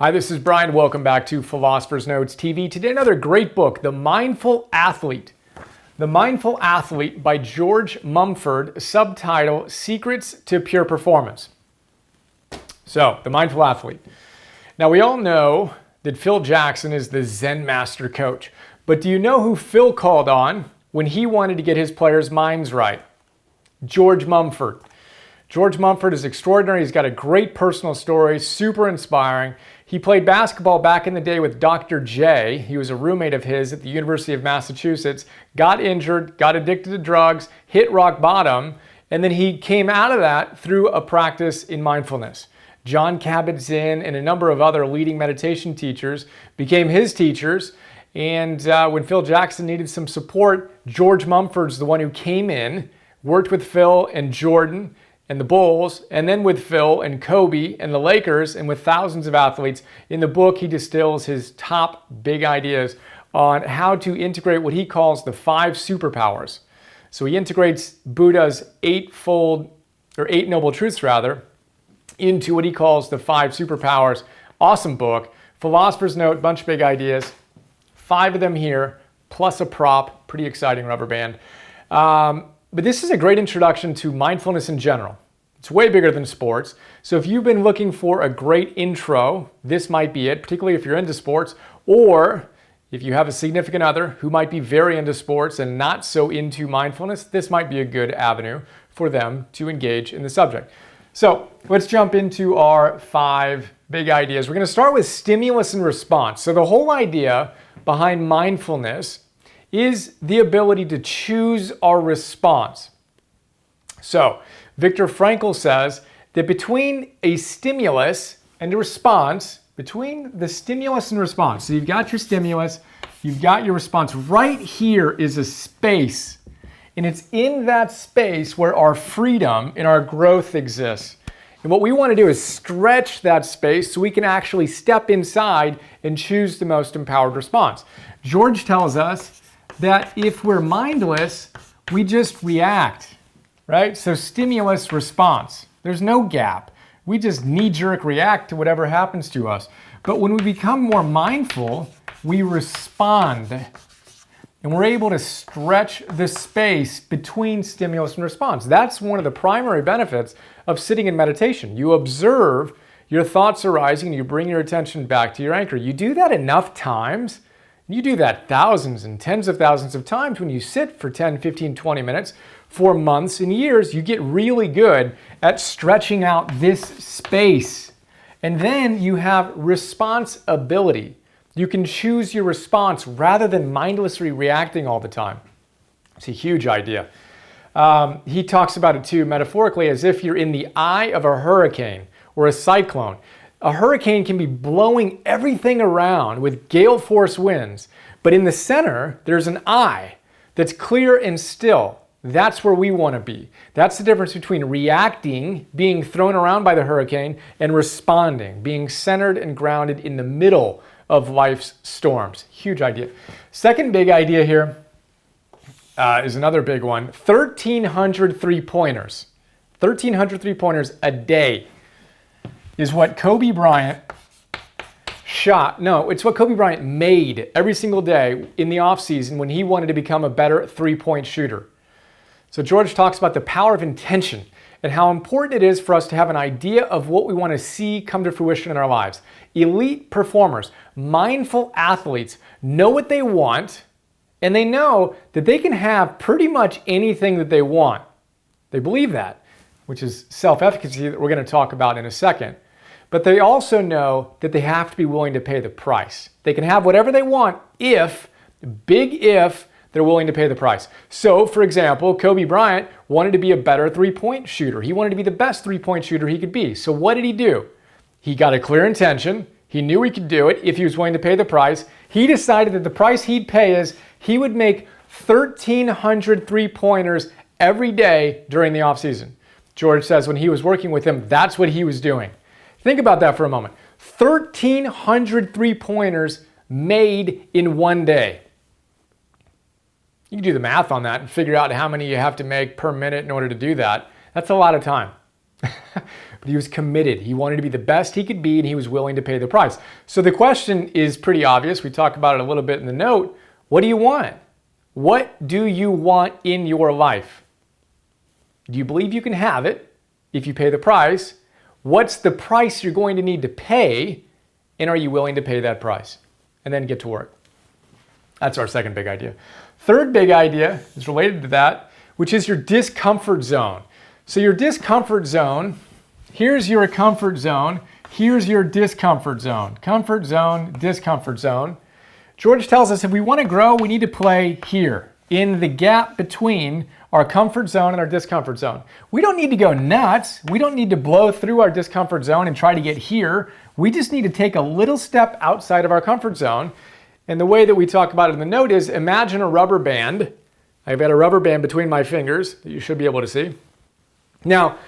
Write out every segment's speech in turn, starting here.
Hi, this is Brian. Welcome back to Philosopher's Notes TV. Today, another great book, The Mindful Athlete. The Mindful Athlete by George Mumford, subtitle, Secrets to Pure Performance. So, The Mindful Athlete. Now, we all know that Phil Jackson is the Zen master coach. But do you know who Phil called on when he wanted to get his players' minds right? George Mumford. George Mumford is extraordinary. He's got a great personal story, super inspiring. He played basketball back in the day with Dr. J. He was a roommate of his at the University of Massachusetts, got injured, got addicted to drugs, hit rock bottom, and then he came out of that through a practice in mindfulness. Jon Kabat-Zinn and a number of other leading meditation teachers became his teachers. And when Phil Jackson needed some support, George Mumford's the one who came in, worked with Phil and Jordan and the Bulls, and then with Phil and Kobe and the Lakers, and with thousands of athletes. In the book, he distills his top big ideas on how to integrate what he calls the 5 superpowers. So he integrates Buddha's 8 noble truths into what he calls the 5 superpowers. Awesome book. Philosopher's Note, bunch of big ideas. 5 of them here, plus a prop, pretty exciting rubber band. But this is a great introduction to mindfulness in general. It's way bigger than sports. So if you've been looking for a great intro, this might be it, particularly if you're into sports, or if you have a significant other who might be very into sports and not so into mindfulness, this might be a good avenue for them to engage in the subject. So let's jump into our 5 big ideas. We're going to start with stimulus and response. So the whole idea behind mindfulness is the ability to choose our response. So, Viktor Frankl says that between a stimulus and a response, between the stimulus and response, so you've got your stimulus, you've got your response, right here is a space. And it's in that space where our freedom and our growth exists. And what we want to do is stretch that space so we can actually step inside and choose the most empowered response. George tells us that if we're mindless, we just react, right? So stimulus response, there's no gap. We just knee-jerk react to whatever happens to us. But when we become more mindful, we respond. And we're able to stretch the space between stimulus and response. That's one of the primary benefits of sitting in meditation. You observe your thoughts arising and you bring your attention back to your anchor. You do that enough times. You do that thousands and tens of thousands of times when you sit for 10, 15, 20 minutes for months and years. You get really good at stretching out this space. And then you have responsibility. You can choose your response rather than mindlessly reacting all the time. It's a huge idea. He talks about it too, metaphorically, as if you're in the eye of a hurricane or a cyclone. A hurricane can be blowing everything around with gale force winds, but in the center, there's an eye that's clear and still. That's where we want to be. That's the difference between reacting, being thrown around by the hurricane, and responding, being centered and grounded in the middle of life's storms. Huge idea. Second big idea here is another big one. 1,300 three-pointers. 1,300 three-pointers a day is what Kobe Bryant it's what Kobe Bryant made every single day in the offseason when he wanted to become a better three-point shooter. So George talks about the power of intention and how important it is for us to have an idea of what we want to see come to fruition in our lives. Elite performers, mindful athletes know what they want, and they know that they can have pretty much anything that they want. They believe that, which is self-efficacy that we're going to talk about in a second. But they also know that they have to be willing to pay the price. They can have whatever they want if they're willing to pay the price. So, for example, Kobe Bryant wanted to be a better three-point shooter. He wanted to be the best three-point shooter he could be. So what did he do? He got a clear intention. He knew he could do it if he was willing to pay the price. He decided that the price he'd pay is he would make 1,300 three-pointers every day during the offseason. George says when he was working with him, that's what he was doing. Think about that for a moment. 1,300 three-pointers made in one day. You can do the math on that and figure out how many you have to make per minute in order to do that. That's a lot of time. but he was committed. He wanted to be the best he could be, and he was willing to pay the price. So the question is pretty obvious. We talk about it a little bit in the note. What do you want? What do you want in your life? Do you believe you can have it if you pay the price? What's the price you're going to need to pay, and are you willing to pay that price? And then get to work. That's our second big idea. Third big idea is related to that, which is your discomfort zone. So your discomfort zone, here's your comfort zone, here's your discomfort zone. Comfort zone, discomfort zone. George tells us if we want to grow, we need to play here, in the gap between our comfort zone and our discomfort zone. We don't need to go nuts. We don't need to blow through our discomfort zone and try to get here. We just need to take a little step outside of our comfort zone. And the way that we talk about it in the note is imagine a rubber band. I've got a rubber band between my fingers that you should be able to see. Now,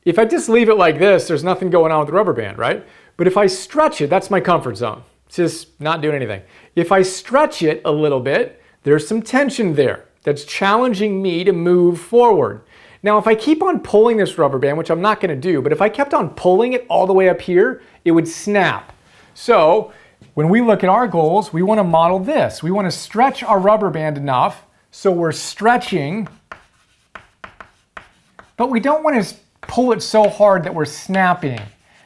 if I just leave it like this, there's nothing going on with the rubber band, right? But if I stretch it, that's my comfort zone. It's just not doing anything. If I stretch it a little bit, there's some tension there that's challenging me to move forward. Now, if I keep on pulling this rubber band, which I'm not going to do, but if I kept on pulling it all the way up here, it would snap. So when we look at our goals, we want to model this. We want to stretch our rubber band enough so we're stretching, but we don't want to pull it so hard that we're snapping.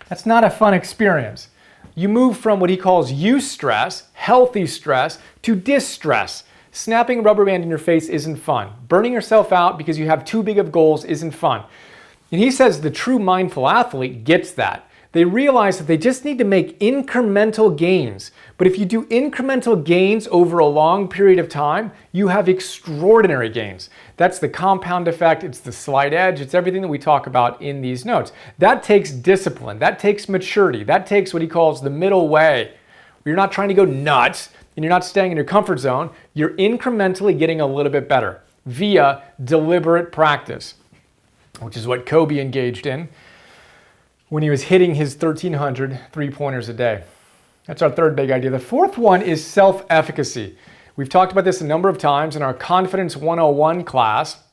That's not a fun experience. You move from what he calls eustress, healthy stress, to distress. Snapping a rubber band in your face isn't fun. Burning yourself out because you have too big of goals isn't fun. And he says the true mindful athlete gets that. They realize that they just need to make incremental gains. But if you do incremental gains over a long period of time, you have extraordinary gains. That's the compound effect, it's the slight edge, it's everything that we talk about in these notes. That takes discipline, that takes maturity, that takes what he calls the middle way. You're not trying to go nuts and you're not staying in your comfort zone, you're incrementally getting a little bit better via deliberate practice, which is what Kobe engaged in when he was hitting his 1,300 three-pointers a day. That's our third big idea. The fourth one is self-efficacy. We've talked about this a number of times in our Confidence 101 class.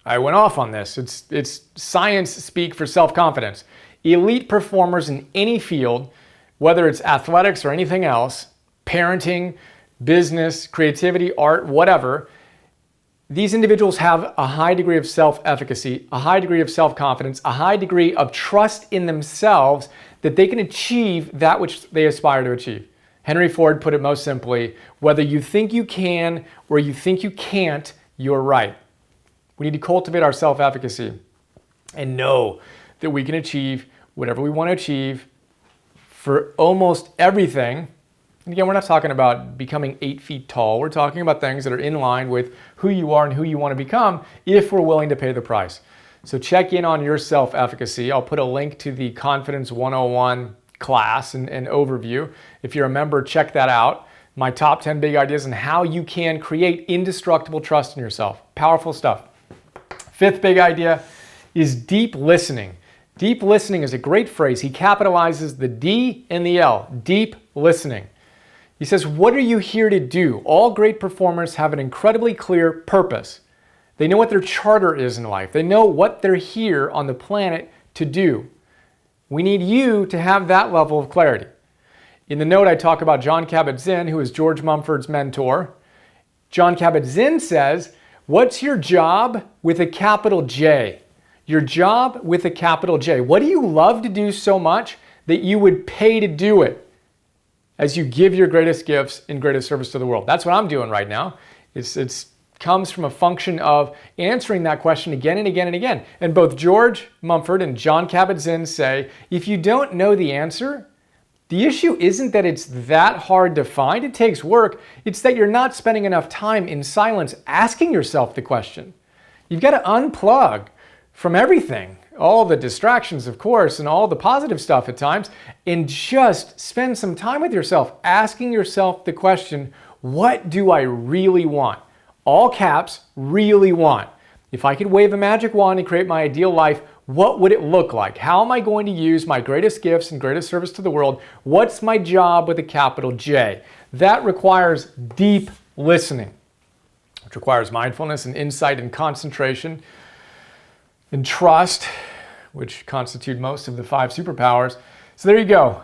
I went off on this. It's science speak for self-confidence. Elite performers in any field, whether it's athletics or anything else, parenting, business, creativity, art, whatever, these individuals have a high degree of self-efficacy, a high degree of self-confidence, a high degree of trust in themselves that they can achieve that which they aspire to achieve. Henry Ford put it most simply, whether you think you can or you think you can't, you're right. We need to cultivate our self-efficacy and know that we can achieve whatever we want to achieve for almost everything. And again, we're not talking about becoming 8 feet tall. We're talking about things that are in line with who you are and who you want to become if we're willing to pay the price. So check in on your self-efficacy. I'll put a link to the Confidence 101 class and overview. If you're a member, check that out. My top 10 big ideas on how you can create indestructible trust in yourself. Powerful stuff. Fifth big idea is deep listening. Deep listening is a great phrase. He capitalizes the D and the L, deep listening. He says, what are you here to do? All great performers have an incredibly clear purpose. They know what their charter is in life. They know what they're here on the planet to do. We need you to have that level of clarity. In the note, I talk about Jon Kabat-Zinn, who is George Mumford's mentor. Jon Kabat-Zinn says, what's your job with a capital J? Your job with a capital J. What do you love to do so much that you would pay to do it as you give your greatest gifts in greatest service to the world? That's what I'm doing right now. It's comes from a function of answering that question again and again and again. And both George Mumford and Jon Kabat-Zinn say, if you don't know the answer, the issue isn't that it's that hard to find. It takes work. It's that you're not spending enough time in silence asking yourself the question. You've got to unplug from everything, all the distractions, of course, and all the positive stuff at times, and just spend some time with yourself, asking yourself the question, what do I really want? All caps, really want. If I could wave a magic wand and create my ideal life, what would it look like? How am I going to use my greatest gifts and greatest service to the world? What's my job with a capital J? That requires deep listening, which requires mindfulness and insight and concentration and trust, which constitute most of the 5 superpowers. So there you go.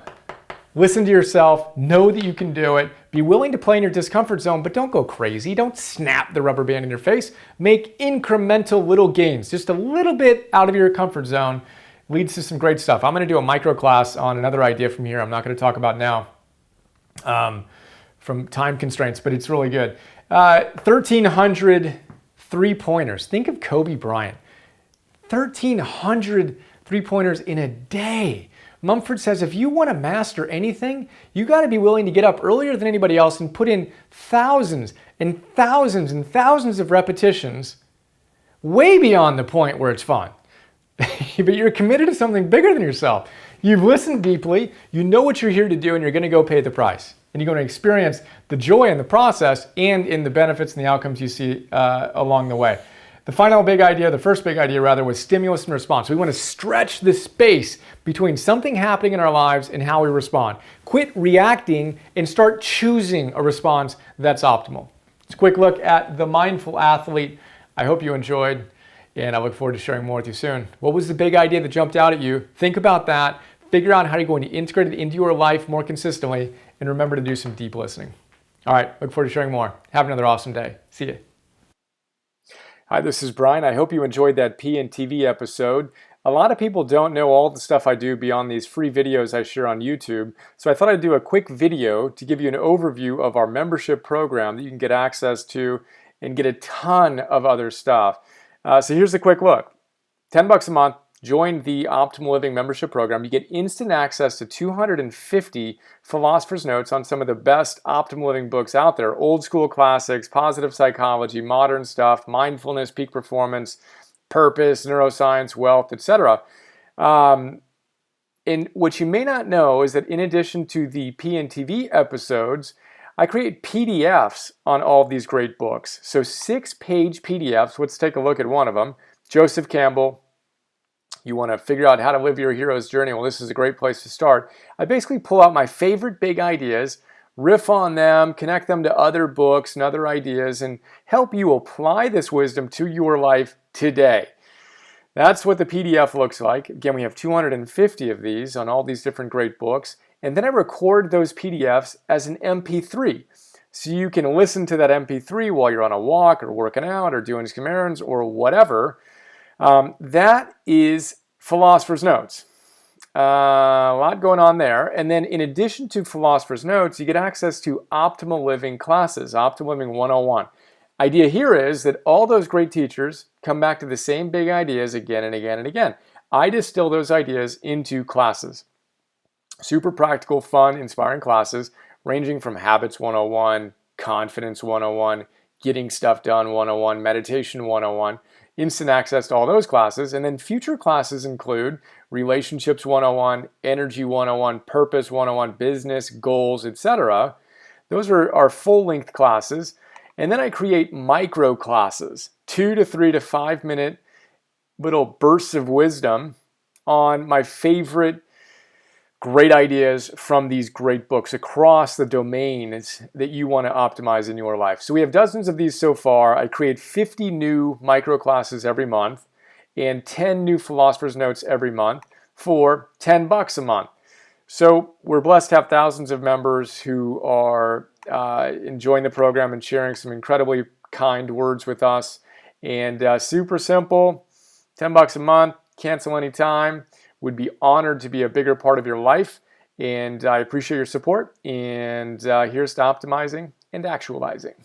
Listen to yourself, know that you can do it, be willing to play in your discomfort zone, but don't go crazy. Don't snap the rubber band in your face. Make incremental little gains, just a little bit out of your comfort zone leads to some great stuff. I'm gonna do a micro class on another idea from here I'm not gonna talk about now from time constraints, but it's really good. 1,300 three-pointers. Think of Kobe Bryant. 1,300 three-pointers in a day. Mumford says if you want to master anything, you got to be willing to get up earlier than anybody else and put in thousands and thousands and thousands of repetitions way beyond the point where it's fun. But you're committed to something bigger than yourself. You've listened deeply, you know what you're here to do, and you're going to go pay the price. And you're going to experience the joy in the process and in the benefits and the outcomes you see along the way. The final big idea, the first big idea rather, was stimulus and response. We want to stretch the space between something happening in our lives and how we respond. Quit reacting and start choosing a response that's optimal. It's a quick look at The Mindful Athlete. I hope you enjoyed, and I look forward to sharing more with you soon. What was the big idea that jumped out at you? Think about that. Figure out how you're going to integrate it into your life more consistently, and remember to do some deep listening. All right, look forward to sharing more. Have another awesome day. See you. Hi, this is Brian. I hope you enjoyed that PNTV episode. A lot of people don't know all the stuff I do beyond these free videos I share on YouTube, so I thought I'd do a quick video to give you an overview of our membership program that you can get access to and get a ton of other stuff. So here's a quick look. $10 a month. Join the Optimal Living membership program. You get instant access to 250 Philosopher's Notes on some of the best Optimal Living books out there. Old school classics, positive psychology, modern stuff, mindfulness, peak performance, purpose, neuroscience, wealth, etc. And what you may not know is that in addition to the PNTV episodes, I create PDFs on all of these great books. So 6-page PDFs. Let's take a look at one of them. Joseph Campbell. You want to figure out how to live your hero's journey? Well, this is a great place to start. I basically pull out my favorite big ideas, riff on them, connect them to other books and other ideas, and help you apply this wisdom to your life today. That's what the PDF looks like. Again, we have 250 of these on all these different great books. And then I record those PDFs as an MP3. So you can listen to that MP3 while you're on a walk or working out or doing some errands or whatever. That is Philosopher's Notes. A lot going on there. And then in addition to Philosopher's Notes, you get access to Optimal Living classes, Optimal Living 101. Idea here is that all those great teachers come back to the same big ideas again and again and again. I distill those ideas into classes. Super practical, fun, inspiring classes ranging from Habits 101, Confidence 101, Getting Stuff Done 101, Meditation 101. Instant access to all those classes. And then future classes include Relationships 101, Energy 101, Purpose 101, Business, Goals, etc. Those are our full-length classes. And then I create micro classes, 2 to 3 to 5 minute little bursts of wisdom on my favorite great ideas from these great books across the domains that you want to optimize in your life. So we have dozens of these so far. I create 50 new micro classes every month and 10 new Philosopher's Notes every month for $10 a month. So we're blessed to have thousands of members who are enjoying the program and sharing some incredibly kind words with us. And super simple, $10 a month, cancel anytime. Would be honored to be a bigger part of your life, and I appreciate your support. And here's to optimizing and actualizing.